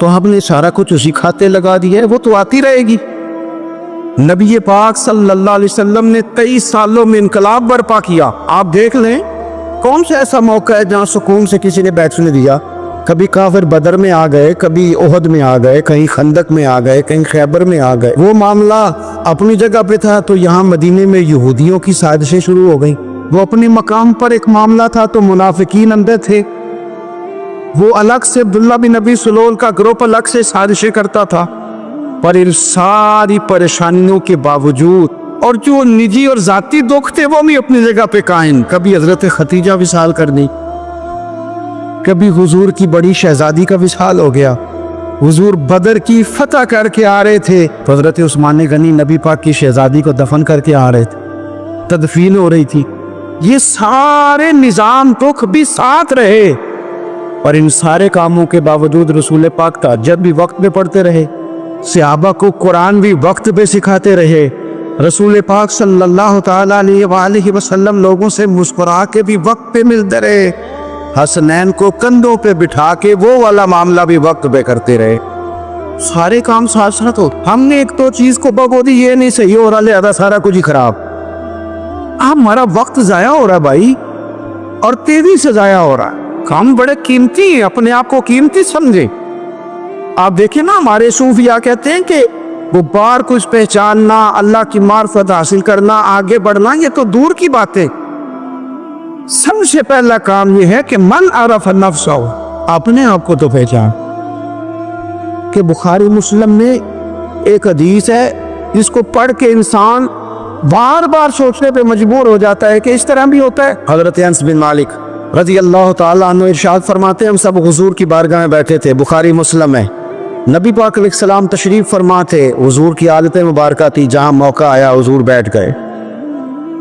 تو ہم نے سارا کچھ اسی کھاتے لگا دیا ہے، وہ تو آتی رہے گی۔ نبی پاک صلی اللہ علیہ وسلم نے 23 سالوں میں انقلاب برپا کیا۔ آپ دیکھ لیں کون سا ایسا موقع ہے جہاں سکون سے کسی نے بیٹھنے دیا؟ کبھی کافر بدر میں آ گئے، کبھی احد میں آ گئے، کہیں خندق میں آ گئے، کہیں خیبر میں آ گئے۔ وہ معاملہ اپنی جگہ پہ تھا تو یہاں مدینے میں یہودیوں کی سازشیں شروع ہو گئیں۔ وہ اپنے مقام پر ایک معاملہ تھا تو منافقین اندر تھے، وہ الگ سے عبداللہ بن ابی سلول کا گروپ الگ سے سازشیں کرتا تھا۔ پر ان ساری پریشانیوں کے باوجود اور جو نجی اور ذاتی دکھ تھے وہ بھی اپنی جگہ پہ قائم۔ کبھی حضرت ختیجہ وصال کرنی، کبھی حضور کی بڑی شہزادی کا وصال ہو گیا، حضور بدر کی فتح کر کے آ رہے تھے تو حضرت عثمان غنی نبی پاک کی شہزادی کو دفن کر کے آ رہے تھے، تدفین ہو رہی تھی۔ یہ سارے نظام دکھ بھی ساتھ رہے، اور ان سارے کاموں کے باوجود رسول پاک تہجد بھی وقت پہ پڑھتے رہے، صحابہ کو قرآن بھی وقت پہ سکھاتے رہے، رسول پاک صلی اللہ تعالیٰ علیہ وآلہ وسلم لوگوں سے مسکرا کے بھی وقت پہ ملتے رہے، حسنین کو کندھوں پہ بٹھا کے وہ والا معاملہ بھی وقت پہ کرتے رہے۔ سارے کام ساتھ ساتھ ہو۔ ہم نے ایک تو چیز کو بگو دی، یہ نہیں صحیح ہو رہا لہذا سارا کچھ ہی خراب۔ ہمارا وقت ضائع ہو رہا ہے بھائی، اور تیزی سے ضائع ہو رہا ہے۔ کام بڑے قیمتی ہیں، اپنے آپ کو قیمتی سمجھیں۔ آپ دیکھیں نا، ہمارے صوفیاء کہتے ہیں کہ وہ بار کچھ پہچاننا، اللہ کی معرفت حاصل کرنا، آگے بڑھنا، یہ تو دور کی باتیں۔ سب سے پہلا کام یہ ہے کہ من عرف نفسہ، اپنے آپ کو تو پہچان۔ کہ بخاری مسلم میں ایک حدیث ہے جس کو پڑھ کے انسان بار بار سوچنے پہ مجبور ہو جاتا ہے کہ اس طرح بھی ہوتا ہے۔ حضرت انس بن مالک رضی اللہ تعالیٰ عنہ ارشاد فرماتے ہیں، ہم سب حضور کی بارگاہ میں بیٹھے تھے، بخاری مسلم ہے، نبی پاک علیہ السلام تشریف فرما تھے، حضور کی عادت مبارکہ تھی جہاں موقع آیا حضور بیٹھ گئے،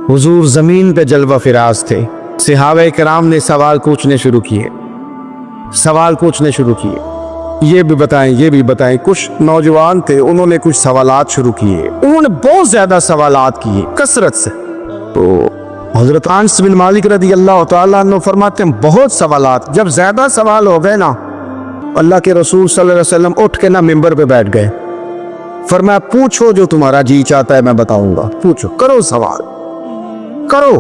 حضور زمین پہ جلوہ فراز تھے، صحابہ کرام نے سوال پوچھنے شروع کیے، یہ بھی بتائیں، کچھ نوجوان تھے انہوں نے کچھ سوالات شروع کیے، انہوں نے بہت زیادہ سوالات کیے کثرت سے۔ تو حضرت انس بن مالک رضی اللہ تعالیٰ عنہ فرماتے ہیں بہت سوالات، جب زیادہ سوال ہو گئے نا، اللہ کے رسول صلی اللہ علیہ وسلم اٹھ کے نا ممبر پہ بیٹھ گئے، فرمایا پوچھو جو تمہارا جی چاہتا ہے میں بتاؤں گا، پوچھو، کرو سوال کرو۔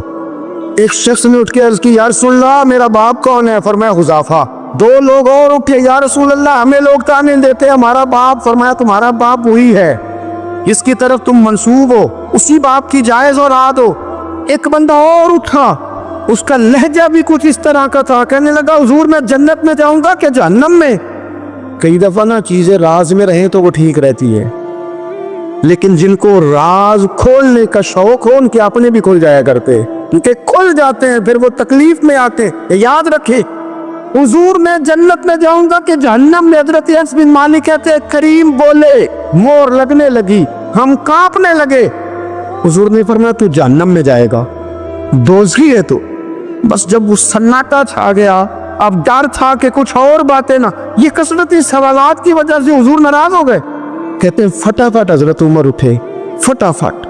ایک شخص نے اٹھ کے عرض کی، یا رسول اللہ میرا باپ کون ہے؟ فرمایا حذیفہ۔ دو لوگ اور اٹھے، یا رسول اللہ ہمیں لوگ تعنے دیتے ہمارا باپ، فرمایا تمہارا باپ وہی ہے اس کی طرف تم منسوب ہو، اسی باپ کی جائز اور عاد ہو۔ ایک بندہ اور اٹھا، اس کا لہجہ بھی کچھ اس طرح کا تھا، کہنے لگا حضور میں جنت میں جاؤں گا کہ جہنم میں؟ کئی دفعہ نا چیزیں راز میں رہیں تو وہ ٹھیک رہتی ہے، لیکن جن کو راز کھولنے کا شوق ہو ان کے اپنے بھی کھل جایا کرتے، کیونکہ کھل جاتے ہیں پھر وہ تکلیف میں آتے۔ یاد رکھے حضور میں جنت میں جاؤں گا کہ جہنم میں؟ حضرت انس بن مالک کہتے ہیں کریم بولے، مور لگنے لگی، ہم کانپنے لگے۔ حضور نے فرمایا تو جہنم میں جائے گا، دوزخی ہے تو۔ بس جب وہ سناٹا چھا گیا، اب ڈر تھا کہ کچھ اور باتیں نہ، یہ کثرتی سوالات کی وجہ سے حضور ناراض ہو گئے۔ کہتے ہیں فٹافٹ حضرت عمر اٹھے، فٹافٹ،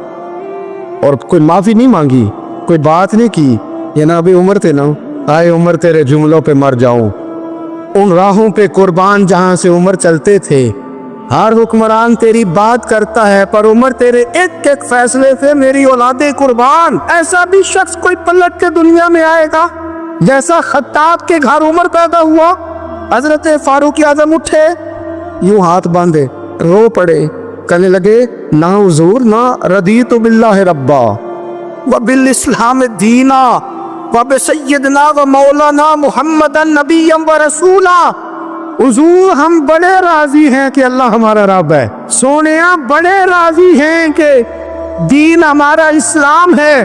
اور کوئی معافی نہیں مانگی، کوئی بات نہیں کی، یہ نا ابھی عمر تھے نا، آئے عمر تیرے جملوں پہ مر جاؤں، ان راہوں پہ قربان جہاں سے عمر چلتے تھے، ہر حکمران تیری بات کرتا ہے پر عمر تیرے ایک ایک فیصلے سے میری اولادیں قربان۔ ایسا بھی شخص کوئی پلٹ کے دنیا میں آئے گا جیسا خطاب کے گھر عمر پیدا ہوا۔ حضرت فاروق اعظم اٹھے، یوں ہاتھ باندھے رو پڑے، کہنے لگے نہ حضور، نہ رضیت باللہ ربا وبالاسلام دینا وبسیدنا ومولانا محمدا نبیا ورسولا۔ حضور ہم بڑے راضی ہیں کہ اللہ ہمارا رب ہے، سونیا بڑے راضی ہیں کہ دین ہمارا اسلام ہے۔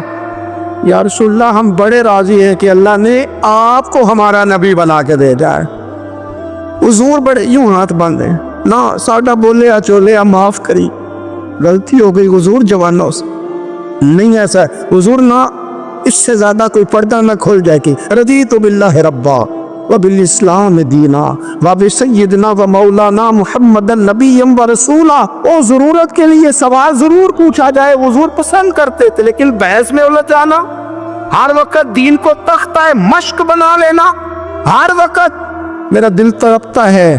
یا رسول اللہ ہم بڑے راضی ہیں کہ اللہ نے آپ کو ہمارا نبی بنا کے دے جائے۔ حضور بڑے یوں ہاتھ باندھے، نہ ساڈا بولے چولے معاف کری، غلطی ہو گئی حضور جوانوں سے، نہیں ایسا حضور، نہ اس سے زیادہ کوئی پردہ نہ کھل جائے کہ رضیت باللہ ربا وبالاسلام دینا وبسیدنا ومولانا محمد نبی ورسولا۔ او ضرورت کے لیے سوال ضرور پوچھا جائے، حضور پسند کرتے تھے، لیکن بحث میں الجھ جانا، ہر وقت دین کو تختہ مشق بنا لینا، ہر وقت میرا دل تڑپتا ہے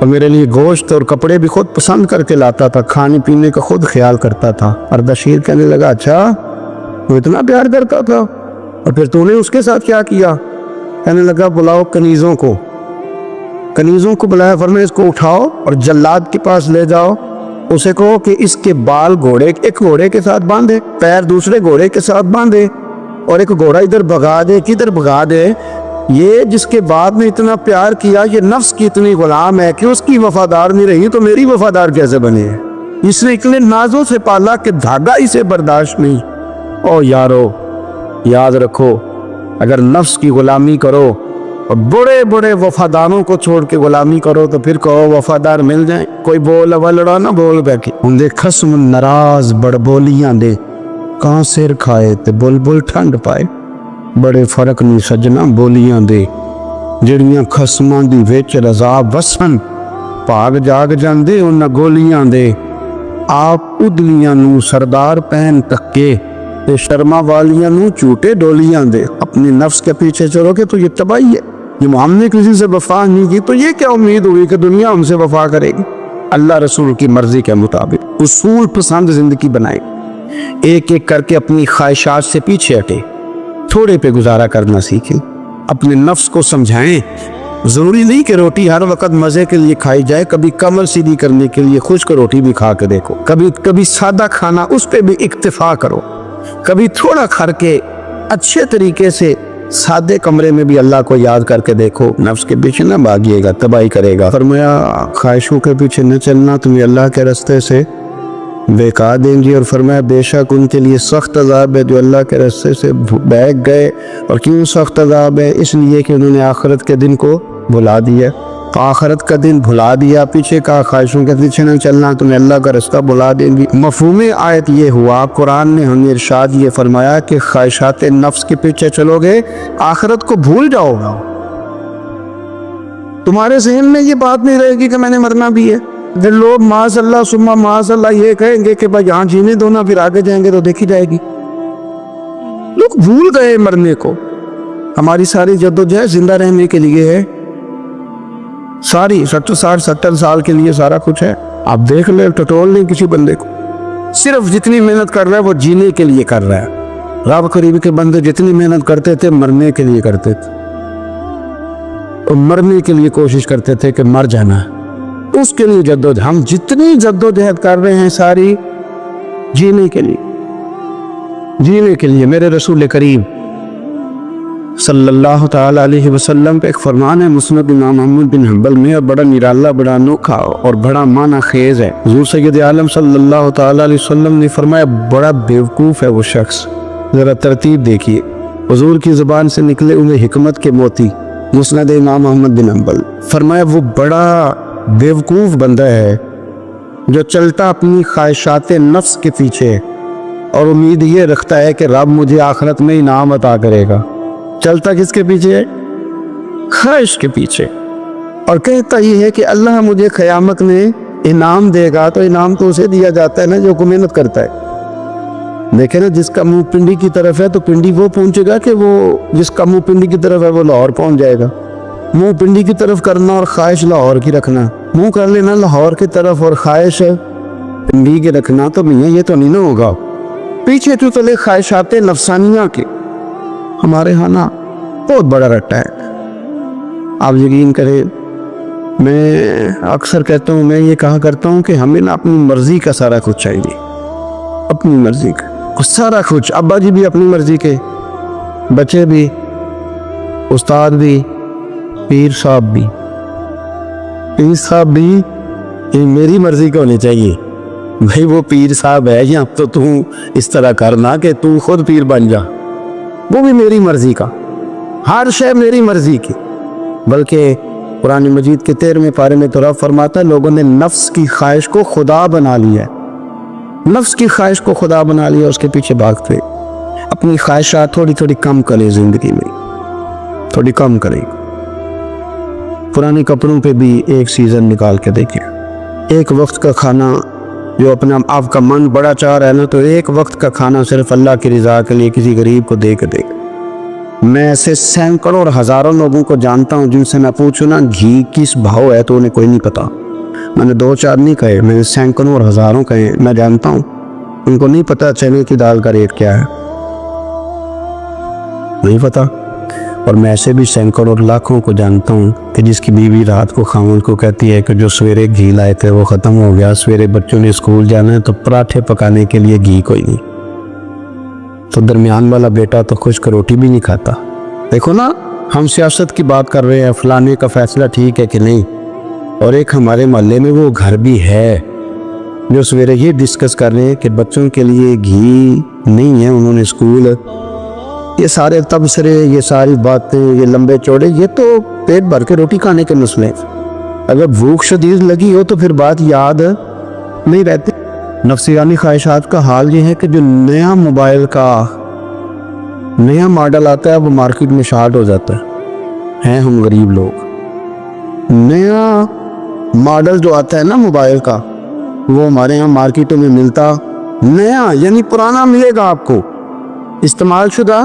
اور میرے لیے گوشت اور کپڑے بھی خود پسند کر کے لاتا تھا، کھانے پینے کا خود خیال کرتا تھا۔ اردشیر کہنے لگا اچھا وہ اتنا پیار کرتا تھا، اور پھر تو نے اس کے ساتھ کیا کیا؟ کہنے لگا بلاؤ کنیزوں کو بلایا، فرمایا اس کو اٹھاؤ اور جلاد کے پاس لے جاؤ، اسے کہو کہ اس کے بال ایک گھوڑے کے ساتھ باندھے، پیر دوسرے گھوڑے کے ساتھ باندھے، اور ایک گھوڑا ادھر بھگا دے کدھر بھگا دے۔ یہ جس کے بعد میں اتنا پیار کیا، یہ نفس کی اتنی غلام ہے کہ اس کی وفادار نہیں رہی تو میری وفادار کیسے بنے؟ اس نے اتنے نازوں سے پالا کہ دھاگا اسے برداشت نہیں۔ او یارو یاد رکھو، اگر نفس کی غلامی کرو اور بڑے بڑے وفاداروں کو چھوڑ کے غلامی کرو تو پھر کہو وفادار مل جائیں، کوئی بول لڑا نہ بول بیٹھے ہوں دے خصم ناراض بڑ بولیاں دے، کہاں سر کھائے تے بلبل ٹھنڈ پائے، بڑے فرق نہیں سجنا بولیاں دے، جڑیاں خصماں دی وچ رضا وسن، پاگ جاگ جاندے انہاں گولیاں دے، آپ ادلیاں نو سردار پہن تکے تے شرما والیاں نو چوٹے ڈولیاں دے۔ اپنی نفس کے پیچھے چلو گے تو یہ تباہی ہے۔ جب ہم نے کسی سے وفا نہیں کی تو یہ کیا امید ہوئی کہ دنیا ہم سے وفا کرے گی؟ اللہ رسول کی مرضی کے مطابق اصول پسند زندگی بنائے، ایک ایک کر کے اپنی خواہشات سے پیچھے ہٹے، تھوڑے پہ گزارا کرنا سیکھیں، اپنے نفس کو سمجھائیں۔ ضروری نہیں کہ روٹی ہر وقت مزے کے لیے کھائی جائے، کبھی کمر سیدھی کرنے کے لیے خشک روٹی بھی کھا کے دیکھو، کبھی سادہ کھانا اس پہ بھی اکتفا کرو، کبھی تھوڑا کھر کے اچھے طریقے سے سادے کمرے میں بھی اللہ کو یاد کر کے دیکھو۔ نفس کے پیچھے نہ بھاگیے گا، تباہی کرے گا۔ فرمایا خواہشوں کے پیچھے نہ چلنا، تمہیں اللہ کے راستے سے بہکا دیں گی، اور فرمایا بے شک ان کے لیے سخت عذاب ہے جو اللہ کے راستے سے بہک گئے۔ اور کیوں سخت عذاب ہے؟ اس لیے کہ انہوں نے آخرت کے دن کو بھلا دیا، آخرت کا دن بھلا دیا، پیچھے کا خواہشوں کے پیچھے نہ چلنا، تمہیں اللہ کا رستہ بھلا دیں گی۔ مفہوم آیت یہ ہوا، قرآن نے ہمیں ارشاد یہ فرمایا کہ خواہشات نفس کے پیچھے چلو گے آخرت کو بھول جاؤ گا، تمہارے ذہن میں یہ بات نہیں رہے گی کہ میں نے مرنا بھی ہے۔ پھر لوگ معاذ اللہ ثم معاذ اللہ یہ کہیں گے کہ بھائی یہاں جینے دو نا، پھر آگے جائیں گے تو دیکھی جائے گی۔ لوگ بھول گئے مرنے کو۔ ہماری ساری جدوجہد زندہ رہنے کے لیے ہے، ساری 60-70 سال کے لیے سارا کچھ ہے۔ آپ دیکھ لیں، ٹٹول نہیں کسی بندے کو، صرف جتنی محنت کر رہا ہے وہ جینے کے لیے کر رہا ہے۔ رب قریب کے بندے جتنی محنت کرتے تھے مرنے کے لیے کرتے تھے، اور مرنے کے لیے کوشش کرتے تھے کہ مر جانا ہے، اس کے لیے جدوجہد۔ ہم جتنی جدوجہد کر رہے ہیں ساری جینے کے لیے۔ میرے رسول کریم صلی اللہ تعالی علیہ وسلم پہ ایک فرمان ہے مسند امام احمد بن حنبل میں، اور بڑا نرالا، بڑا انوکھا اور بڑا معنی خیز ہے۔ حضور سید عالم صلی اللہ تعالی علیہ وسلم نے فرمایا بڑا بیوقوف ہے وہ شخص، ذرا ترتیب دیکھیے، حضور کی زبان سے نکلے ہوئے حکمت کے موتی، مسند امام احمد بن حنبل۔ فرمایا وہ بڑا بیوقوف بندہ ہے جو چلتا اپنی خواہشات نفس کے پیچھے اور امید یہ رکھتا ہے کہ رب مجھے آخرت میں انعام عطا کرے گا۔ چلتا کس کے پیچھے ہے؟ خواہش کے پیچھے، اور کہتا یہ ہے کہ اللہ مجھے قیامت میں انعام دے گا، تو انعام تو اسے دیا جاتا ہے نا جو محنت کرتا ہے۔ دیکھیں نا، جس کا منہ پنڈی کی طرف ہے تو پنڈی وہ پہنچے گا کہ وہ جس کا منہ پنڈی کی طرف ہے وہ لاہور پہنچ جائے گا۔ منہ پنڈی کی طرف کرنا اور خواہش لاہور کی رکھنا، منہ کر لینا لاہور کی طرف اور خواہش پنڈی کی رکھنا، تو میاں یہ تو نہیں نہ ہوگا۔ پیچھے تو چلے خواہشات نفسانیہ کے، ہمارے ہاں نا بہت بڑا رٹا ہے۔ آپ یقین کریں، میں اکثر کہتا ہوں، میں یہ کہا کرتا ہوں کہ ہمیں نا اپنی مرضی کا سارا کچھ چاہیے، اپنی مرضی کا سارا کچھ۔ ابا جی بھی اپنی مرضی کے، بچے بھی، استاد بھی، پیر صاحب بھی یہ میری مرضی کا ہونی چاہیے۔ بھائی وہ پیر صاحب ہے یا تو اس طرح کرنا کہ تو خود پیر بن جا، وہ بھی میری مرضی کا، ہر شے میری مرضی کی۔ بلکہ قرآن مجید کے 13ویں پارے میں تو رب فرماتا ہے لوگوں نے نفس کی خواہش کو خدا بنا لیا ہے، نفس کی خواہش کو خدا بنا لیا، اس کے پیچھے بھاگتے۔ اپنی خواہشات تھوڑی تھوڑی کم کریں، زندگی میں تھوڑی کم کریں۔ پرانے کپڑوں پہ بھی ایک سیزن نکال کے دیکھیں۔ ایک وقت کا کھانا جو اپنا آپ کا من بڑا چاہ رہا ہے نا، تو ایک وقت کا کھانا صرف اللہ کی رضا کے لیے کسی غریب کو دے کے دے۔ میں ایسے سینکڑوں اور ہزاروں لوگوں کو جانتا ہوں جن سے میں پوچھوں نا گھی کس بھاؤ ہے تو انہیں کوئی نہیں پتا۔ میں نے 2-4 نہیں کہے, میں نے سینکڑوں اور ہزاروں کہے. میں جانتا ہوں ان کو نہیں پتا چنے کی دال کا ریٹ کیا ہے, نہیں پتا. اور میں ایسے بھی سینکڑوں اور لاکھوں کو جانتا ہوں کہ جس کی بیوی رات کو خاوند کو کہتی ہے کہ جو سویرے گھی لائے تھے وہ ختم ہو گیا, سویرے بچوں نے اسکول جانا ہے تو پراٹھے پکانے کے لیے گھی کوئی نہیں, تو درمیان والا بیٹا تو خشک روٹی بھی نہیں کھاتا. دیکھو نا, ہم سیاست کی بات کر رہے ہیں, فلانے کا فیصلہ ٹھیک ہے کہ نہیں, اور ایک ہمارے محلے میں وہ گھر بھی ہے جو سویرے یہ ڈسکس کر رہے ہیں کہ بچوں کے لیے گھی نہیں ہے, انہوں نے اسکول. یہ سارے تبصرے, یہ ساری باتیں, یہ لمبے چوڑے, یہ تو پیٹ بھر کے روٹی کھانے کے مسئلے. اگر بھوک شدید لگی ہو تو پھر بات یاد نہیں رہتی. نفسیانی خواہشات کا حال یہ ہے کہ جو نیا موبائل کا نیا ماڈل آتا ہے وہ مارکیٹ میں شارٹ ہو جاتا ہے. ہم غریب لوگ, نیا ماڈل جو آتا ہے نا موبائل کا, وہ ہمارے یہاں مارکیٹوں میں ملتا نیا, یعنی پرانا ملے گا آپ کو, استعمال شدہ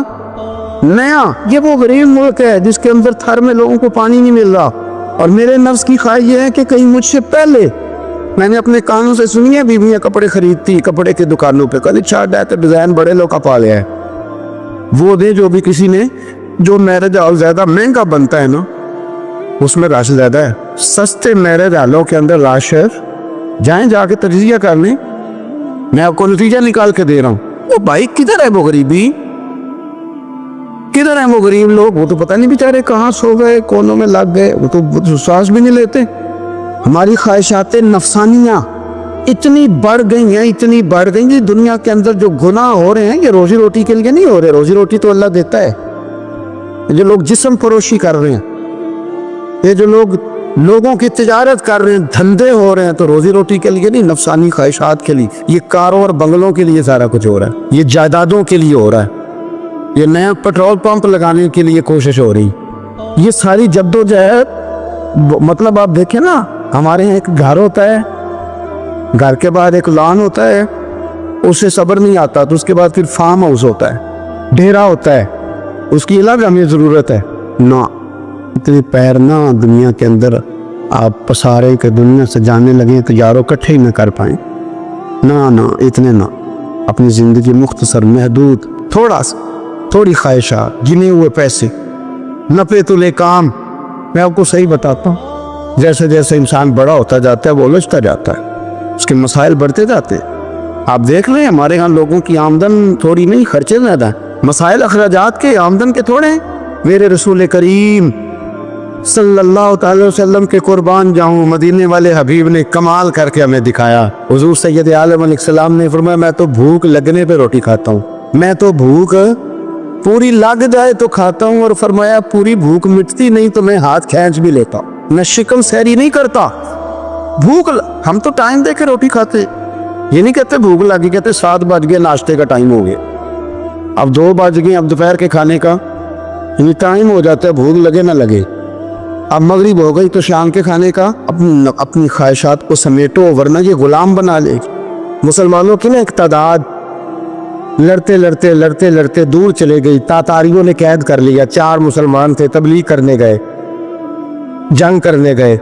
نیا. یہ وہ غریب ملک ہے جس کے اندر تھر میں لوگوں کو پانی نہیں مل رہا. اور میرے نفس کی خواہش یہ ہے کہ کہیں مجھ سے پہلے, میں نے اپنے کانوں سے سنی ہے بیویاں کپڑے خریدتی کپڑے کی دکانوں پہ, کل چھاٹ ہے تو ڈیزائن بڑے لوگ کا پا لیا ہے, وہ دے جو بھی کسی نے, جو میرج ہال زیادہ مہنگا بنتا ہے نا اس میں رش زیادہ ہے. سستے میرج ہالوں کے اندر رش ہے, جائیں جا کے تجزیہ کر لیں, میں آپ کو نتیجہ نکال کے دے رہا ہوں. وہ بھائی کدھر ہے وہ غریبی, کدھر ہیں وہ غریب لوگ؟ وہ تو پتہ نہیں بیچارے کہاں سو گئے, کونوں میں لگ گئے, وہ تو سانس بھی نہیں لیتے. ہماری خواہشات نفسانیہ اتنی بڑھ گئی ہیں, اتنی بڑھ گئی ہیں. دنیا کے اندر جو گناہ ہو رہے ہیں یہ روزی روٹی کے لیے نہیں ہو رہے, روزی روٹی تو اللہ دیتا ہے. جو لوگ جسم فروشی کر رہے ہیں, یہ جو لوگ لوگوں کی تجارت کر رہے ہیں, دھندے ہو رہے ہیں, تو روزی روٹی کے لیے نہیں, نفسانی خواہشات کے لیے. یہ کاروں اور بنگلوں کے لیے سارا کچھ ہو رہا ہے, یہ جائیدادوں کے لیے ہو رہا ہے, یہ نیا پیٹرول پمپ لگانے کے لیے کوشش ہو رہی. یہ ساری جدوجہد, مطلب آپ دیکھیں نا, ہمارے یہاں ایک گھر ہوتا ہے, گھر کے بعد ایک لان ہوتا ہے, اس سے صبر نہیں آتا, تو اس کے بعد پھر فارم ہاؤس ہوتا ہے, ڈیرا ہوتا ہے, اس کی الگ ہمیں ضرورت ہے نا. اتنے پیر نہ دنیا کے اندر آپ پسارے کے دنیا سے جانے لگیں تو یارو کٹھے ہی نہ کر پائیں. نہ اتنے نہ, اپنی زندگی مختصر, محدود, تھوڑی خواہشات, گنے ہوئے پیسے, نفع تلے کام. میں آپ کو صحیح بتاتا ہوں, جیسے جیسے انسان بڑا ہوتا جاتا ہے وہ الجھتا جاتا ہے, اس کے مسائل بڑھتے جاتے. آپ دیکھ لیں ہمارے ہاں لوگوں کی آمدن تھوڑی نہیں, خرچے زیادہ ہیں, مسائل اخراجات کے, آمدن کے تھوڑے ہیں. میرے رسول کریم صلی اللہ تعالی وسلم کے قربان جاؤں, مدینے والے حبیب نے کمال کر کے ہمیں دکھایا. حضور سید عالم علیہ السلام نے فرمایا میں تو بھوک لگنے پہ روٹی کھاتا ہوں, میں تو بھوک پوری لگ جائے تو کھاتا ہوں, اور فرمایا پوری بھوک مٹتی نہیں تو میں ہاتھ کھینچ بھی لیتا ہوں, میں شکم سیری نہیں کرتا. ہم تو ٹائم دے کے روٹی کھاتے, یہ نہیں کہتے بھوک لگی, کہتے 7 بج گئے, ناشتے کا ٹائم ہو گیا, اب 2 بج گئے, اب دوپہر کے کھانے کا یعنی ٹائم ہو جاتا ہے, بھوک لگے نہ لگے. اب مغرب ہو گئی تو شام کے کھانے کا اپنی خواہشات کو سمیٹو, ورنہ یہ غلام بنا لے. مسلمانوں کی نا ایک تعداد لڑتے دور چلے گئی. تاتاریوں نے قید کر لیا, 4 مسلمان تھے, تبلیغ کرنے گئے, جنگ کرنے گئے,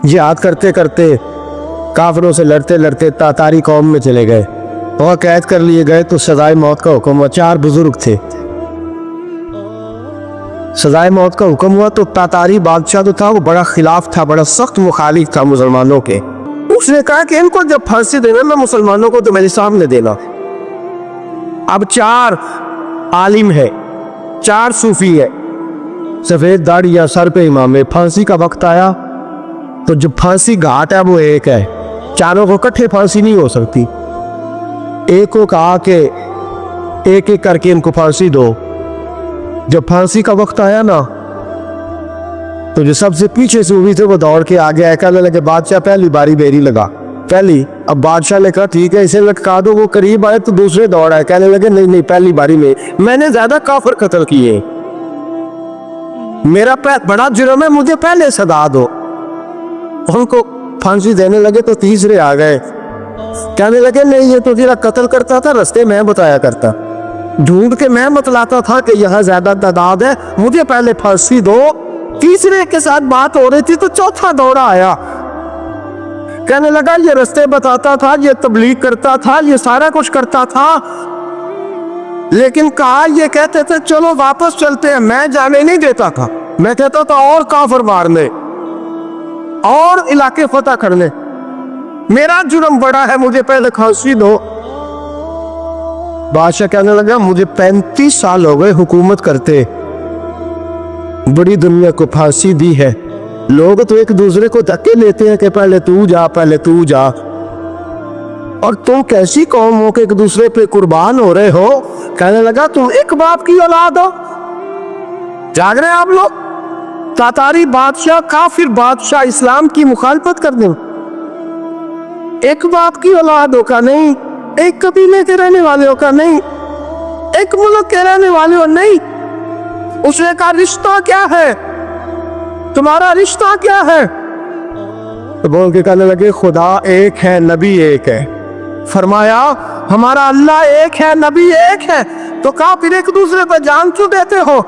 جہاد کرتے کرتے کافروں سے لڑتے تاتاری قوم میں چلے گئے, وہاں قید کر لیے گئے. تو سزائے موت کا حکم ہوا, 4 بزرگ تھے, سزائے موت کا حکم ہوا. تو تاتاری بادشاہ جو تھا وہ بڑا خلاف تھا, بڑا سخت مخالف تھا مسلمانوں کے. اس نے کہا کہ ان کو جب پھانسی دینا نا مسلمانوں کو تو میرے سامنے دینا. اب 4 عالم ہے, 4 صوفی ہے, سفید داڑھی یا سر پہ امام ہے. پھانسی کا وقت آیا تو جو پھانسی گھاٹ ہے وہ ایک ہے, چاروں کو کٹھے پھانسی نہیں ہو سکتی. ایک کو کہا کہ ایک ایک کر کے ان کو پھانسی دو. جب پھانسی کا وقت آیا نا تو جو سب سے پیچھے صوفی تھے وہ دوڑ کے آگے آئے, کہنے لگے بادشاہ پہلی باری میری لگا, پہلی. اب بادشاہ نے کہا ٹھیک ہے اسے لٹکا دو. وہ قریب آئے تو دوسرے دوڑ آئے, کہنے لگے نہیں پہلی باری میں نے زیادہ کافر قتل کیے, میرا بڑا جرم ہے, مجھے پہلے سزا دو. ان کو پھانسی دینے لگے تو تیسرے آ گئے, کہنے لگے نہیں یہ تو تیرا قتل کرتا تھا, رستے میں بتایا کرتا, ڈھونڈ کے میں بتلاتا تھا کہ یہاں زیادہ تعداد ہے, مجھے پہلے پھانسی دو. تیسرے کے ساتھ بات ہو رہی تھی تو چوتھا دوڑا آیا, کہنے لگا یہ رستے بتاتا تھا، یہ تبلیغ کرتا تھا، یہ سارا کچھ کرتا تھا، لیکن کہا یہ کہتے تھے چلو واپس چلتے ہیں، میں جانے نہیں دیتا تھا، میں کہتا تھا اور کافر مار لے اور علاقے فتح کر لے، میرا جرم بڑا ہے، مجھے پہلے پھانسی دو۔ بادشاہ کہنے لگا مجھے 35 سال ہو گئے حکومت کرتے، بڑی دنیا کو پھانسی دی ہے، لوگ تو ایک دوسرے کو دھکے لیتے ہیں کہ پہلے تو جا، پہلے تو جا، اور تم کیسی قوم ہو کہ ایک دوسرے پہ قربان ہو رہے ہو؟ کہنے لگا تم ایک باپ کی اولاد ہو، جاگ رہے ہیں آپ لوگ؟ تاتاری بادشاہ، کافر بادشاہ اسلام کی مخالفت کر دیں، ایک باپ کی اولاد ہو کا نہیں، ایک قبیلے کے رہنے والے ہو کا نہیں، ایک ملک کے رہنے والے ہو نہیں۔ اس نے کہا رشتہ کیا ہے تمہارا، رشتہ کیا ہے؟ تو بول کے کہنے لگے خدا ایک ہے، نبی ایک ہے۔ فرمایا ہمارا اللہ ایک ہے، نبی ایک ہے، تو کہا پھر ایک دوسرے پہ جان کیوں دیتے ہو؟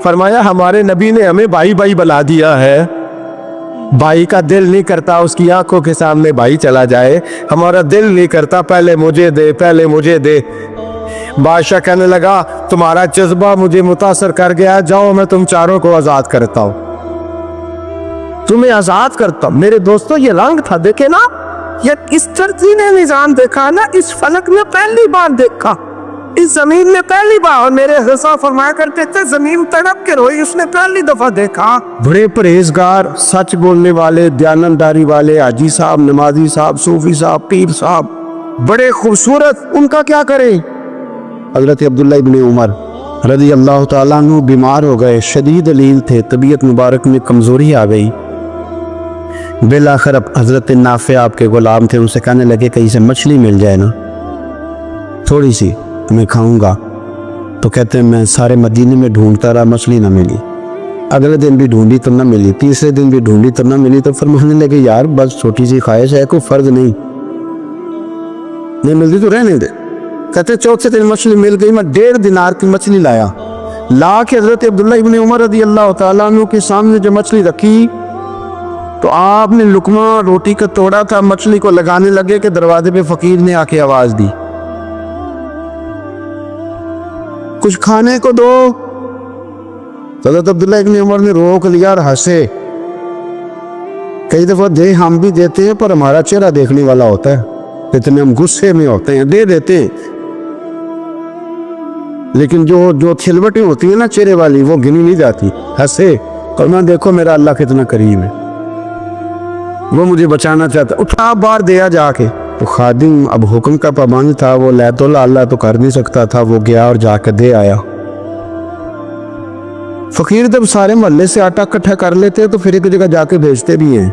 فرمایا ہمارے نبی نے ہمیں بھائی بھائی بلا دیا ہے، بھائی کا دل نہیں کرتا اس کی آنکھوں کے سامنے بھائی چلا جائے، ہمارا دل نہیں کرتا پہلے مجھے دے، پہلے مجھے دے۔ بادشاہ کہنے لگا تمہارا جذبہ مجھے متاثر کر گیا، جاؤ میں تم چاروں کو آزاد کرتا ہوں، تمہیں آزاد کرتا ہوں۔ میرے دوستو یہ رنگ تھا، دیکھے نا، یہ اس ترجیح نے نظام دیکھا نا، اس فلک میں پہلی بار دیکھا، اس زمین میں پہلی بار، اور میرے حصہ فرمایا کرتے تھے زمین تڑپ کے روئی، اس نے پہلی دفعہ دیکھا۔ بڑے پرہیزگار، سچ بولنے والے، دیانتداری والے، حاجی صاحب، نمازی صاحب، صوفی صاحب، پیر صاحب، بڑے خوبصورت، ان کا کیا کریں؟ حضرت عبداللہ ابن عمر رضی اللہ تعالیٰ عنہ بیمار ہو گئے، شدید علیل تھے، طبیعت مبارک میں کمزوری آ گئی، بالآخر حضرت نافع آپ کے غلام تھے، ان سے کہنے لگے کہیں سے مچھلی مل جائے نا تھوڑی سی، میں کھاؤں گا۔ تو کہتے ہیں میں سارے مدینے میں ڈھونڈتا رہا، مچھلی نہ ملی، اگلے دن بھی ڈھونڈی تو نہ ملی، تیسرے دن بھی ڈھونڈی تو نہ ملی، تو فرمانے لگے یار بس چھوٹی سی خواہش ہے، کوئی فرض نہیں ملتی تو رہنے دے۔ کہتے چوتھے دن مچھلی مل گئی، میں 1.5 دینار کی مچھلی لایا، لا کے حضرت عبداللہ ابن عمر رضی اللہ تعالیٰ عنہ کے سامنے جو مچھلی رکھی تو آپ نے لقمہ روٹی کا توڑا تھا، مچھلی کو لگانے لگے کہ دروازے پہ فقیر نے آ کے آواز دی کچھ کھانے کو دو۔ حضرت عبداللہ ابن عمر نے روک لیا اور ہنسے، کئی دفعہ دے ہم بھی دیتے ہیں پر ہمارا چہرہ دیکھنے والا ہوتا ہے، اتنے ہم غصے میں ہوتے ہیں، دے دیتے ہیں، لیکن جو کھلوٹیں ہوتی ہیں نا چہرے والی وہ گنی نہیں جاتی۔ ہنسے اور میں دیکھو میرا اللہ کتنا کریم ہے، وہ مجھے بچانا چاہتا، اٹھا بار دیا جا کے۔ تو خادم اب حکم کا پابند تھا، وہ لیت اللہ تو کر نہیں سکتا تھا، وہ گیا اور جا کے دے آیا۔ فقیر جب سارے محلے سے آٹا اکٹھا کر لیتے تو پھر ایک جگہ جا کے بھیجتے بھی ہیں،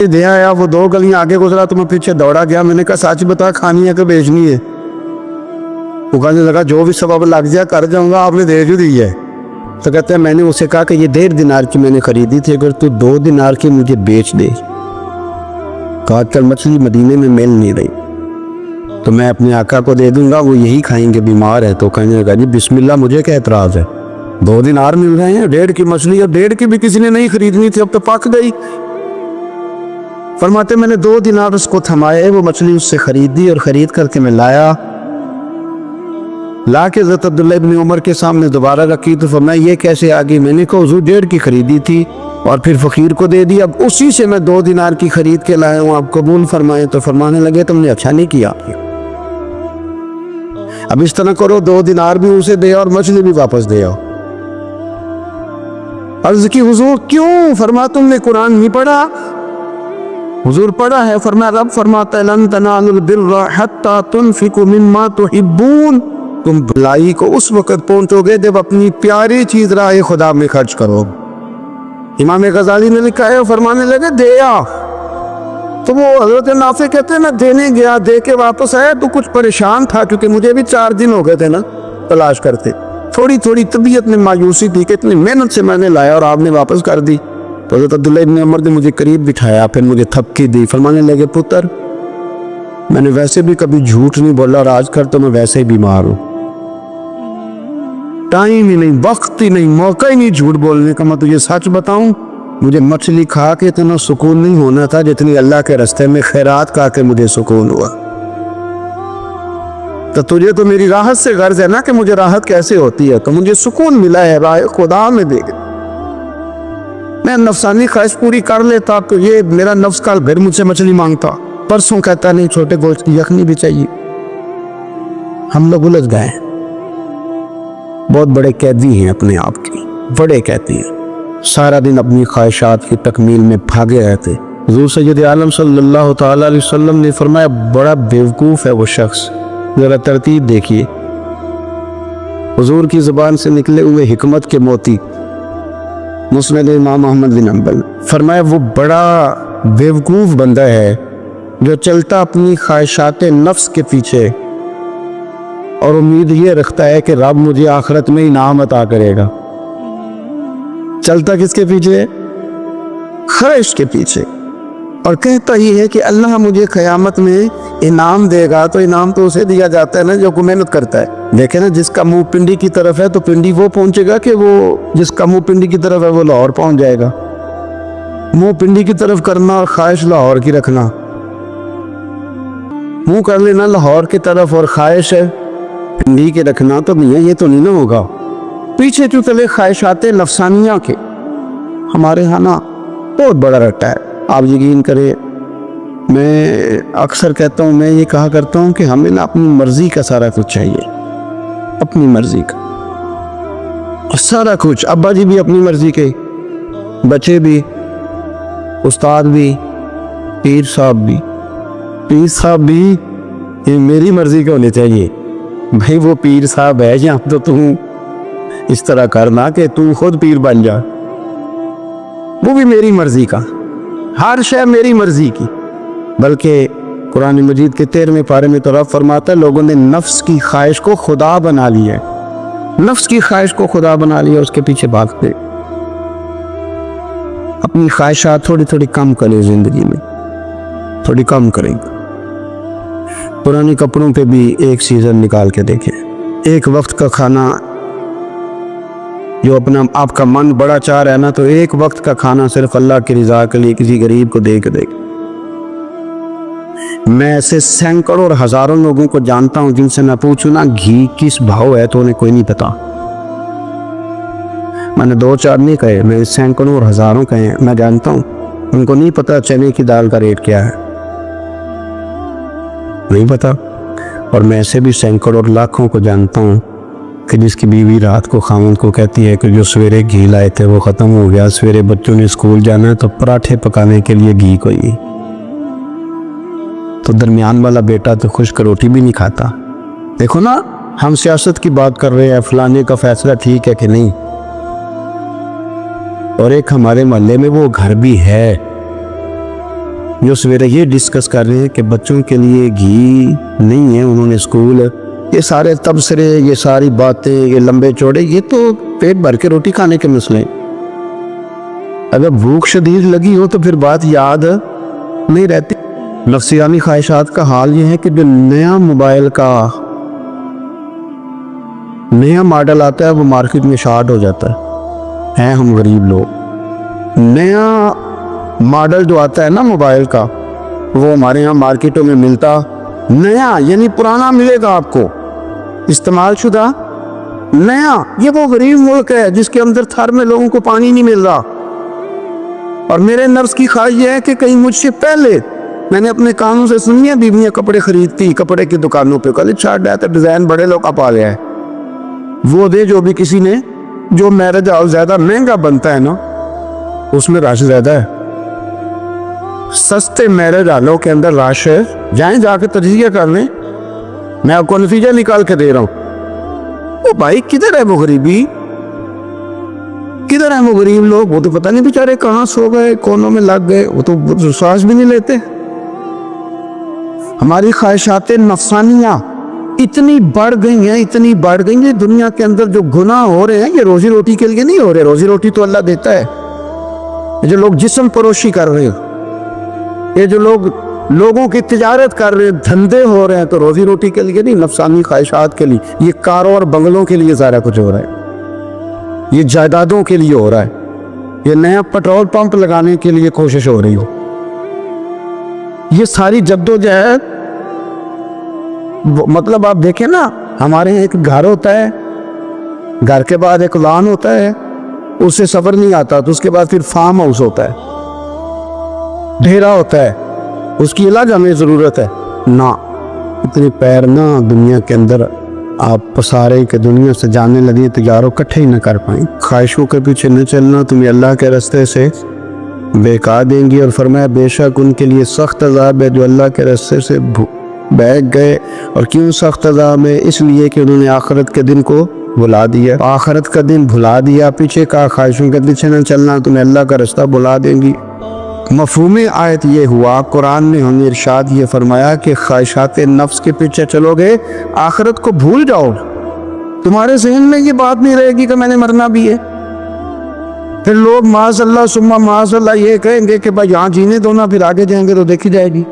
دے آیا، وہ 2 گلیاں آگے گزرا تو میں پیچھے دوڑا گیا، میں نے کہا سچ بتا کھانی ہے کہ بیچنی ہے؟ وہ کہنے لگا جو بھی سبب لگ جائے کر جاؤں گا، آپ نے دے جو دی ہے۔ تو کہتے ہیں میں نے اسے کہا کہ یہ 1.5 دینار کی میں نے خریدی تھی، اگر تو 2 دینار کی مجھے بیچ دے، کہا کل مچھلی مدینے میں مل نہیں رہی تو میں اپنے آقا کو دے دوں گا، وہ یہی کھائیں گے، بیمار ہے۔ تو کہنے لگا جی بسم اللہ، مجھے کیا اعتراض ہے، 2 دینار مل رہے ہیں، 1.5 کی مچھلی، اور 1.5 کی بھی کسی نے نہیں خریدنی تھی، اب تو پک گئی۔ فرماتے میں نے 2 دینار اس کو تھمائے، وہ مچھلی اس سے خریدی اور خرید کر کے میں لایا، لا کے حضرت عبداللہ ابن عمر کے سامنے دوبارہ رکھی تو فرمایا یہ کیسے آ گئی؟ میں نے کہا حضور 1.5 کی خریدی تھی اور پھر فقیر کو دے دی، اب اسی سے میں 2 دینار کی خرید کے لایا ہوں، آپ قبول فرمائیں۔ تو فرمانے لگے تم نے اچھا نہیں کیا، اب اس طرح کرو 2 دینار بھی اسے دے اور مچھلی بھی واپس دے آؤ۔ عرض کی حضور کیوں؟ فرمایا تم نے قرآن نہیں پڑھا؟ حضور پڑھا ہے، فرمایا رب فرماتا ہے لن تنالوا البر حتی تنفقوا مما تحبون، تم بھلائی کو اس وقت پہنچو گے جب اپنی پیاری چیز راہ خدا میں خرچ کرو۔ امام غزالی نے لکھا ہے، فرمانے لگے دیا، تو وہ حضرت نافع کہتے ہیں میں دینے گیا، دے کے واپس آیا تو کچھ پریشان تھا کیونکہ مجھے بھی 4 دن ہو گئے تھے نا تلاش کرتے، تھوڑی طبیعت میں مایوسی تھی کہ اتنی محنت سے میں نے لایا اور آپ نے واپس کر دی۔ تو حضرت عبداللہ ابن عمر نے مجھے قریب بٹھایا، پھر مجھے تھپکی دی، فرمانے لگے پتر میں نے ویسے بھی کبھی جھوٹ نہیں بولا اور آج کل تو میں ویسے ہی بیمار ہوں، ٹائم ہی نہیں، وقت ہی نہیں، موقع ہی نہیں جھوٹ بولنے کا، میں تجھے سچ بتاؤں مجھے مچھلی کھا کے اتنا سکون نہیں ہونا تھا جتنی اللہ کے راستے میں خیرات کھا کے مجھے سکون ہوا۔ تو تجھے تو میری راحت سے غرض ہے نا کہ مجھے راحت کیسے ہوتی ہے، تو مجھے سکون ملا ہے راہ خدا میں دے گا۔ میں نفسانی خواہش پوری کر لیتا تو یہ میرا نفس کل پھر مجھ سے مچھلی مانگتا، پرسوں کہتا نہیں چھوٹے گوشت کی یخنی بھی چاہیے۔ ہم لوگ الجھ گئے ہیں، بہت بڑے قیدی ہیں اپنے آپ کی، بڑے قیدی ہیں، سارا دن اپنی خواہشات کی تکمیل میں بھاگے رہتے۔ حضور سید عالم صلی اللہ تعالی علیہ وسلم نے فرمایا بڑا بیوقوف ہے وہ شخص، ذرا ترتیب دیکھیے۔ حضور کی زبان سے نکلے ہوئے حکمت کے موتی، مسند امام احمد بن حنبل، فرمایا وہ بڑا بیوقوف بندہ ہے جو چلتا اپنی خواہشات نفس کے پیچھے اور امید یہ رکھتا ہے کہ رب مجھے آخرت میں انعام عطا کرے گا۔ چلتا کس کے پیچھے؟ خواہش کے پیچھے، اور کہتا یہ ہے کہ اللہ مجھے قیامت میں انعام دے گا، تو انعام تو اسے دیا جاتا ہے نا جو کوئی محنت کرتا ہے۔ دیکھیں نا، جس کا منہ پنڈی کی طرف ہے تو پنڈی وہ پہنچے گا کہ وہ جس کا منہ پنڈی کی طرف ہے وہ لاہور پہنچ جائے گا۔ منہ پنڈی کی طرف کرنا اور خواہش لاہور کی رکھنا، منہ کر لینا لاہور کی طرف اور خواہش ہے پنڈی کے رکھنا، تو نہیں، یہ تو نہیں نہ ہوگا۔ پیچھے جو چلے خواہشات نفسانیہ کے، ہمارے ہاں نا بہت بڑا رٹا ہے۔ آپ یقین کریں، میں اکثر کہتا ہوں، میں یہ کہا کرتا ہوں کہ ہمیں نا اپنی مرضی کا سارا کچھ چاہیے، اپنی مرضی کا سارا کچھ۔ ابا جی بھی اپنی مرضی کے، بچے بھی، استاد بھی، پیر صاحب بھی یہ میری مرضی کے ہونے چاہیے۔ بھائی وہ پیر صاحب ہے یا تو تم اس طرح کرنا کہ تم خود پیر بن جا، وہ بھی میری مرضی کا، ہر شے میری مرضی کی۔ بلکہ قرآن مجید کے 13ویں پارے میں تو رب فرماتا ہے لوگوں نے نفس کی خواہش کو خدا بنا لیا ہے، نفس کی خواہش کو خدا بنا لیا، اس کے پیچھے بھاگتے۔ اپنی خواہشات تھوڑی تھوڑی کم کریں، زندگی میں تھوڑی کم کریں۔ پرانے کپڑوں پہ بھی ایک سیزن نکال کے دیکھیں، ایک وقت کا کھانا جو اپنا آپ کا من بڑا چاہ رہا ہے نا، تو ایک وقت کا کھانا صرف اللہ کی رضا کے لیے کسی غریب کو دے کے دیکھ۔ میں ایسے سینکڑوں اور ہزاروں لوگوں کو جانتا ہوں جن سے میں پوچھوں نا گھی کس بھاؤ ہے تو انہیں کوئی نہیں پتا۔ میں نے 2-4 نہیں کہے، میں سینکڑوں اور ہزاروں کہے، میں جانتا ہوں ان کو نہیں پتا چنے کی دال کا ریٹ کیا ہے، نہیں پتا۔ اور میں ایسے بھی سینکڑوں اور لاکھوں کو جانتا ہوں کہ جس کی بیوی رات کو خاوند کو کہتی ہے کہ جو سویرے گھی لائے تھے وہ ختم ہو گیا، سویرے بچوں نے اسکول جانا ہے تو پراٹھے پکانے کے لیے گھی کوئی، تو درمیان والا بیٹا تو خشک روٹی بھی نہیں کھاتا۔ دیکھو نا، ہم سیاست کی بات کر رہے ہیں، فلانے کا فیصلہ ٹھیک ہے کہ نہیں، اور ایک ہمارے محلے میں وہ گھر بھی ہے جو سویرے یہ ڈسکس کر رہے ہیں کہ بچوں کے لیے گھی نہیں ہے، انہوں نے اسکول، یہ سارے تبصرے، یہ ساری باتیں، یہ لمبے چوڑے، یہ تو پیٹ بھر کے روٹی کھانے کے مسئلے۔ اگر بھوک شدید لگی ہو تو پھر بات یاد نہیں رہتی۔ نفسیانی خواہشات کا حال یہ ہے کہ جو نیا موبائل کا نیا ماڈل آتا ہے وہ مارکیٹ میں شارٹ ہو جاتا ہے ہم غریب لوگ۔ نیا ماڈل جو آتا ہے نا موبائل کا، وہ ہمارے ہاں مارکیٹوں میں ملتا نیا، یعنی پرانا ملے گا آپ کو، استعمال شدہ نیا۔ یہ وہ غریب ملک ہے جس کے اندر تھر میں لوگوں کو پانی نہیں مل رہا، اور میرے نفس کی خواہش یہ ہے کہ کہیں مجھ سے پہلے، میں نے اپنے کانوں سے سنی ہے بیویاں کپڑے خریدتی کپڑے کی دکانوں پہ، کل چھاٹ رہا تھا ڈیزائن بڑے لوگ کا پا لیا ہے، وہ دے جو بھی کسی نے، جو میرج زیادہ مہنگا بنتا ہے نا اس میں رش زیادہ ہے۔ سستے میرج ہالوں کے اندر رش ہے، جائیں جا کے تجزیہ کر لیں، میں آپ کو نتیجہ نکال کے دے رہا ہوں۔ وہ بھائی کدھر ہے وہ غریبی، کدھر ہیں وہ غریب لوگ؟ وہ تو پتہ نہیں بیچارے کہاں سو گئے، کونوں میں لگ گئے، وہ تو سانس بھی نہیں لیتے۔ ہماری خواہشات نفسانیہ اتنی بڑھ گئی ہیں دنیا کے اندر، جو گناہ ہو رہے ہیں یہ روزی روٹی کے لیے نہیں ہو رہے، روزی روٹی تو اللہ دیتا ہے۔ جو لوگ جسم پروشی کر رہے ہیں، یہ جو لوگ لوگوں کی تجارت کر رہے ہیں، دھندے ہو رہے ہیں، تو روزی روٹی کے لیے نہیں، نفسانی خواہشات کے لیے۔ یہ کاروں اور بنگلوں کے لیے سارا کچھ ہو رہا ہے، یہ جائیدادوں کے لیے ہو رہا ہے، یہ نیا پیٹرول پمپ لگانے کے لیے کوشش ہو رہی ہو. یہ ساری جدوجہد مطلب آپ دیکھیں نا، ہمارے یہاں ایک گھر ہوتا ہے، گھر کے بعد ایک لان ہوتا ہے، اس سے سفر نہیں آتا تو اس کے بعد پھر فارم ہاؤس ہوتا ہے، ڈھیرا ہوتا ہے، اس کی الگ ہمیں ضرورت ہے نا. اتنے پیر نہ دنیا کے اندر آپ پسارے کہ دنیا سے جانے لگے تو یارو کٹھے ہی نہ کر پائیں. خواہشوں کے پیچھے نہ چلنا، تمہیں اللہ کے راستے سے بیکار دیں گی. اور فرمایا بے شک ان کے لیے سخت عذاب ہے جو اللہ کے راستے سے بیٹھ گئے. اور کیوں سخت عذاب ہے؟ اس لیے کہ انہوں نے آخرت کے دن کو بھلا دیا. آخرت کا دن بھلا دیا، پیچھے کا خواہشوں کے پیچھے نہ چلنا، تمہیں اللہ کا راستہ بھلا دیں گی. مفہوم آیت یہ ہوا، قرآن نے ہمیں ارشاد یہ فرمایا کہ خواہشات نفس کے پیچھے چلو گے آخرت کو بھول جاؤ. تمہارے ذہن میں یہ بات نہیں رہے گی کہ میں نے مرنا بھی ہے. پھر لوگ معاذ اللہ ثم معاذ اللہ یہ کہیں گے کہ بھائی یہاں جینے دو نا، پھر آگے جائیں گے تو دیکھی جائے گی.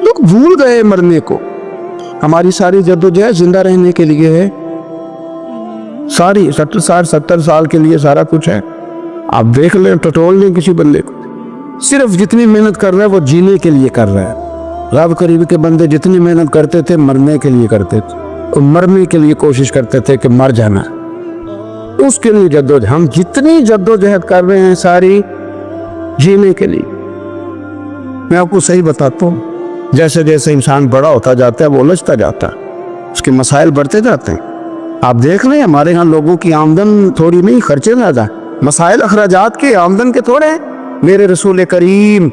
لوگ بھول گئے مرنے کو. ہماری ساری جدوجہد زندہ رہنے کے لیے ہے، ساری 70 سال کے لیے سارا کچھ ہے. آپ دیکھ لیں ٹٹول نہیں کسی بندے کو، صرف جتنی محنت کر رہا ہے وہ جینے کے لیے کر رہا ہے. رب کریم کے بندے جتنی محنت کرتے تھے مرنے کے لیے کرتے تھے، اور مرنے کے لیے کوشش کرتے تھے کہ مر جانا، اس کے لیے جدوجہد. ہم جتنی جدوجہد کر رہے ہیں ساری جینے کے لیے. میں آپ کو صحیح بتاتا ہوں، جیسے جیسے انسان بڑا ہوتا جاتا ہے وہ الجھتا جاتا ہے، اس کے مسائل بڑھتے جاتے ہیں. آپ دیکھ لیں ہمارے ہاں لوگوں کی آمدن تھوڑی نہیں، خرچے زیادہ، مسائل اخراجات کے آمدن کے تھوڑے. میرے رسول کریم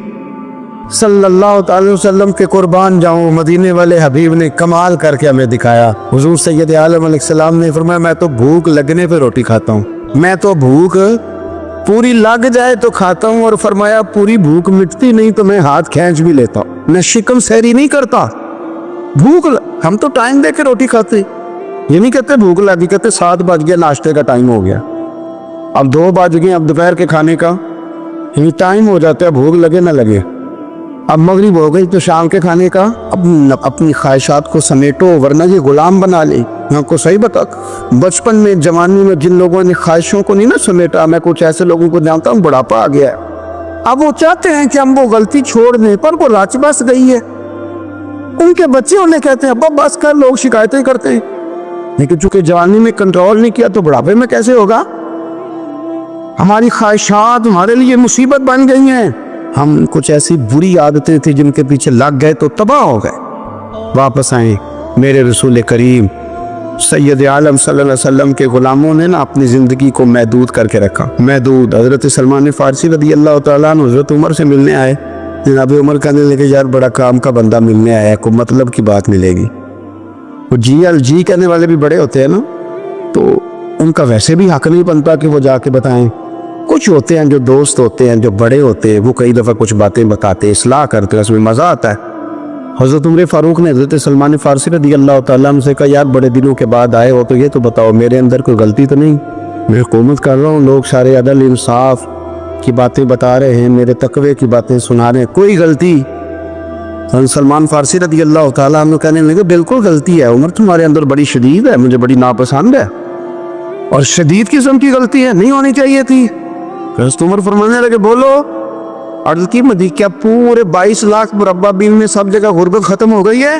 صلی اللہ تعالی وسلم کے قربان جاؤں، مدینے والے حبیب نے کمال کر کے ہمیں دکھایا. حضور سید عالم علیہ السلام نے فرمایا میں تو بھوک لگنے پہ روٹی کھاتا ہوں، میں تو بھوک پوری لگ جائے تو کھاتا ہوں. اور فرمایا پوری بھوک مٹتی نہیں تو میں ہاتھ کھینچ بھی لیتا ہوں، میں شکم سیری نہیں کرتا. ہم تو ٹائم دے کے روٹی کھاتے، یہ نہیں کہتے بھوک لگی، کہتے 7 بج گیا ناشتے کا ٹائم ہو گیا، اب 2 بج گئے، اب دوپہر کے کھانے کا ٹائم ہو جاتا ہے، بھوک لگے نہ لگے. اب مغرب ہو گئی تو شام کے کھانے کا. اب اپنی خواہشات کو سمیٹو ورنہ یہ غلام بنا لے. میں آپ کو صحیح بتا، بچپن میں جوانی میں جن لوگوں نے خواہشوں کو نہیں نہ سمیٹا، میں کچھ ایسے لوگوں کو جانتا ہوں بڑھاپا آ گیا ہے، اب وہ چاہتے ہیں کہ ہم وہ غلطی چھوڑ دیں، پر وہ رچ بس گئی ہے. ان کے بچے انہیں کہتے ہیں ابا بس کر، لوگ شکایتیں کرتے ہیں. لیکن چونکہ جوانی میں کنٹرول نہیں کیا تو بڑھاپے میں کیسے ہوگا؟ ہماری خواہشات ہمارے لیے مصیبت بن گئی ہیں. ہم کچھ ایسی بری عادتیں تھیں جن کے پیچھے لگ گئے تو تباہ ہو گئے. واپس آئیں. میرے رسول کریم سید عالم صلی اللہ علیہ وسلم کے غلاموں نے نا اپنی زندگی کو محدود کر کے رکھا. محدود. حضرت سلمان فارسی رضی اللہ تعالیٰ عنہ حضرت عمر سے ملنے آئے. جناب عمر کہنے لگے یار بڑا کام کا بندہ ملنے آیا ہے، کوئی مطلب کی بات ملے گی. وہ جی کہنے والے بھی بڑے ہوتے ہیں نا، تو ان کا ویسے بھی حق نہیں بنتا کہ وہ جا کے بتائیں. کچھ ہوتے ہیں جو دوست ہوتے ہیں جو بڑے ہوتے ہیں، وہ کئی دفعہ کچھ باتیں بتاتے، اصلاح کرتے ہیں، اس میں مزہ آتا ہے. حضرت عمر فاروق نے حضرت سلمان فارسی رضی اللہ تعالیٰ عنہ سے کہا یار بڑے دنوں کے بعد آئے ہو تو یہ تو بتاؤ میرے اندر کوئی غلطی تو نہیں؟ میں حکومت کر رہا ہوں، لوگ سارے عدل انصاف کی باتیں بتا رہے ہیں، میرے تقوی کی باتیں سنا رہے ہیں، کوئی غلطی؟ سلمان فارسی رضی اللہ تعالیٰ عنہ کہنے لگے بالکل غلطی ہے عمر، تمہارے اندر بڑی شدید ہے، مجھے بڑی ناپسند ہے، اور شدید قسم کی غلطی ہے، نہیں ہونی چاہیے تھی. حضرت عمر فرمانے لگے بولو. عرض کی کیا پورے 22 لاکھ مربع میل میں سب جگہ غربت ختم ہو گئی ہے؟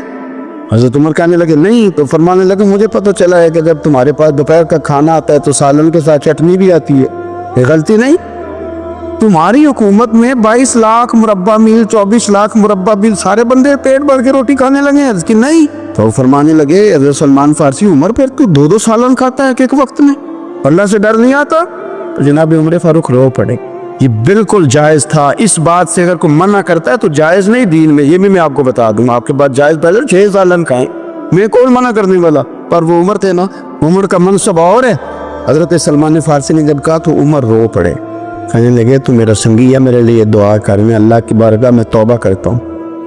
حضرت عمر کہنے لگے نہیں. تو فرمانے لگے مجھے پتہ چلا ہے کہ جب تمہارے پاس دوپہر کا کھانا آتا ہے تو سالن کے ساتھ چٹنی بھی آتی ہے، یہ غلطی نہیں؟ تمہاری حکومت میں 22 لاکھ مربع میل 24 لاکھ مربع میل سارے بندے پیٹ بھر کے روٹی کھانے لگے. عرض کی نہیں. تو فرمانے لگے حضرت سلمان فارسی عمر پھر تو 2 سالن کھاتا ہے کہ ایک وقت میں، اللہ سے ڈر نہیں آتا؟ تو جناب عمر فاروق رو پڑے. یہ بالکل جائز تھا. اس بات سے اگر کوئی منع کرتا ہے تو جائز نہیں دین میں، یہ بھی میں آپ کو بتا دوں. آپ کے بعد جائز پہلے 6 سالن کھائیں، میں کوئی منع کرنے والا، پر وہ عمر تھے نا، عمر کا منصب اور ہے. حضرت سلمان فارسی نے جب کہا تو عمر رو پڑے، کہنے لگے تو میرا سنگی ہے، میرے لیے دعا کر، میں اللہ کی بارگاہ میں توبہ کرتا ہوں،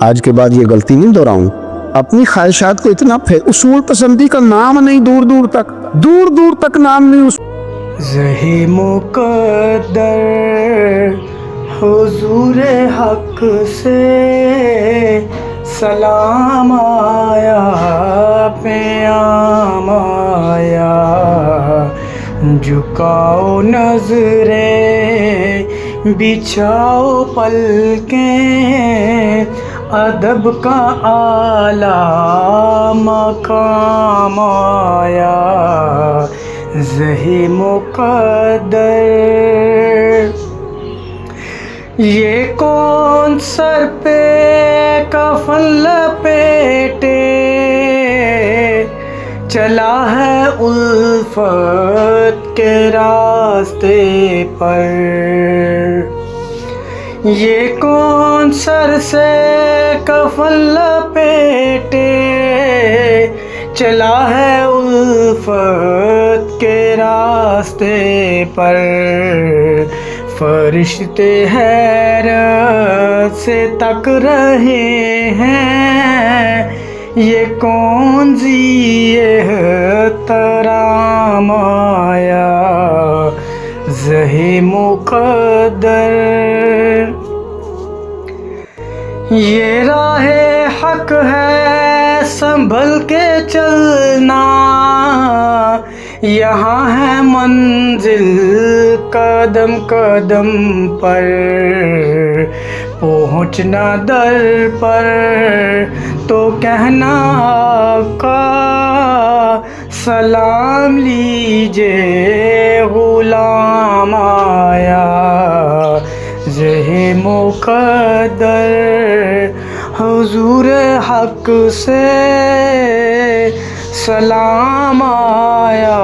آج کے بعد یہ غلطی نہیں دہراؤں. اپنی خواہشات کو اتنا اصول پسندی کا نام نہیں، دور دور تک نام نہیں. زہی مقدر حضور حق سے سلام آیا، پیام آیا، جھکاؤ نظریں بچھاؤ پلکیں، ادب کا اعلیٰ مقام آیا زہِ مقدر۔ یہ کون سر پہ کفن لپیٹے چلا ہے الفت کے راستے پر؟ یہ کون سر سے کفن لپیٹے چلا ہے الفت کے راستے پر؟ فرشتے حیرت سے تک رہے ہیں، یہ کون ذی احترام آیا زہِ مقدر۔ یہ راہ حق ہے سنبھل کے چلنا، یہاں ہے منزل قدم قدم پر، پہنچنا در پر تو کہنا آقا سلام لیجے غلام آیا زہِ مقدر۔ حضور حق سے سلام آیا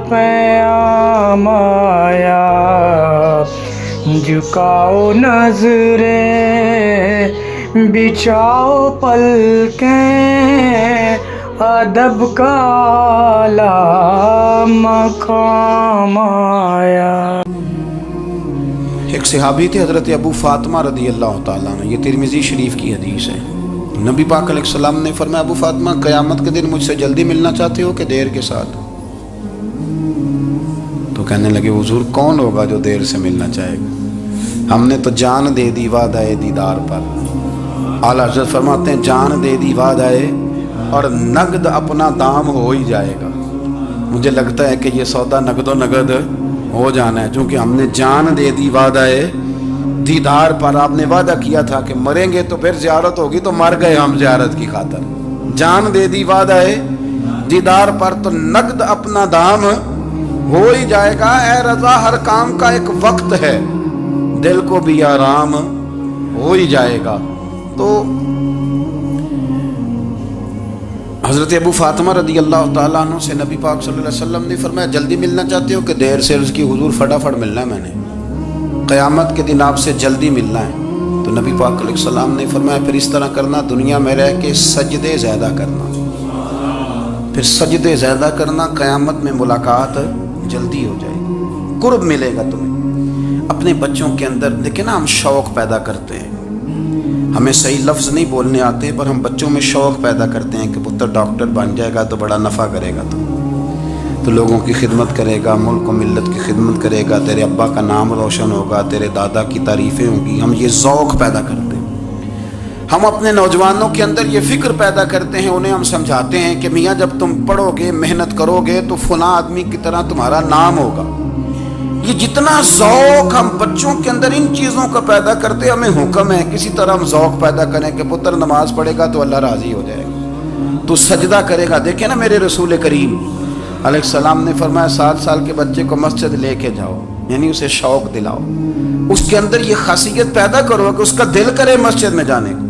پیام آیا، جھکاؤ نظریں بچھاؤ پلکیں، ادب کا اعلیٰ مقام آیا۔ ایک صحابی تھے حضرت ابو فاطمہ رضی اللہ تعالیٰ عنہ، یہ ترمذی شریف کی حدیث ہے۔ نبی پاک علیہ السلام نے فرمایا ابو فاطمہ قیامت کے دن مجھ سے جلدی ملنا چاہتے ہو کہ دیر کے ساتھ؟ تو کہنے لگے حضور کون ہوگا جو دیر سے ملنا چاہے گا، ہم نے تو جان دے دی وعدہ دیدار پر۔ اعلیٰ حضرت فرماتے ہیں جان دے دی وعدہ اور نقد اپنا دام ہو ہی جائے گا۔ مجھے لگتا ہے کہ یہ سودا نقد و نقد ہو جانا ہے، چونکہ ہم نے جان دے دی وعدہ دیدار پر۔ آپ نے وعدہ کیا تھا کہ مریں گے تو پھر زیارت ہوگی، تو مر گئے ہم زیارت کی خاطر۔ جان دے دی وعدہ دیدار پر تو نقد اپنا دام ہو ہی جائے گا۔ اے رضا ہر کام کا ایک وقت ہے، دل کو بھی آرام ہو ہی جائے گا۔ تو حضرت ابو فاطمہ رضی اللہ تعالیٰ عنہ سے نبی پاک صلی اللہ علیہ وسلم نے فرمایا جلدی ملنا چاہتے ہو کہ دیر سے؟ عرض کی حضور فٹافٹ ملنا ہے، میں نے قیامت کے دن آپ سے جلدی ملنا ہے۔ تو نبی پاک علیہ السلام نے فرمایا پھر اس طرح کرنا، دنیا میں رہ کے سجدے زیادہ کرنا، پھر سجدے زیادہ کرنا، قیامت میں ملاقات جلدی ہو جائے گی، قرب ملے گا تمہیں۔ اپنے بچوں کے اندر دیکھیں نا، ہم شوق پیدا کرتے ہیں، ہمیں صحیح لفظ نہیں بولنے آتے پر ہم بچوں میں شوق پیدا کرتے ہیں کہ پتر ڈاکٹر بن جائے گا تو بڑا نفع کرے گا، تو لوگوں کی خدمت کرے گا، ملک و ملت کی خدمت کرے گا، تیرے ابا کا نام روشن ہوگا، تیرے دادا کی تعریفیں ہوں گی۔ ہم یہ ذوق پیدا کرتے ہیں، ہم اپنے نوجوانوں کے اندر یہ فکر پیدا کرتے ہیں، انہیں ہم سمجھاتے ہیں کہ میاں جب تم پڑھو گے محنت کرو گے تو فلاں آدمی کی طرح تمہارا نام ہوگا۔ یہ جتنا ذوق ہم بچوں کے اندر ان چیزوں کا پیدا کرتے، ہمیں حکم ہے کسی طرح ہم ذوق پیدا کریں کہ پتر نماز پڑھے گا تو اللہ راضی ہو جائے گا، تو سجدہ کرے گا۔ دیکھیں نا میرے رسول کریم علیہ السلام نے فرمایا 7 سال کے بچے کو مسجد لے کے جاؤ، یعنی اسے شوق دلاؤ، اس کے اندر یہ خاصیت پیدا کرو کہ اس کا دل کرے مسجد میں جانے کو۔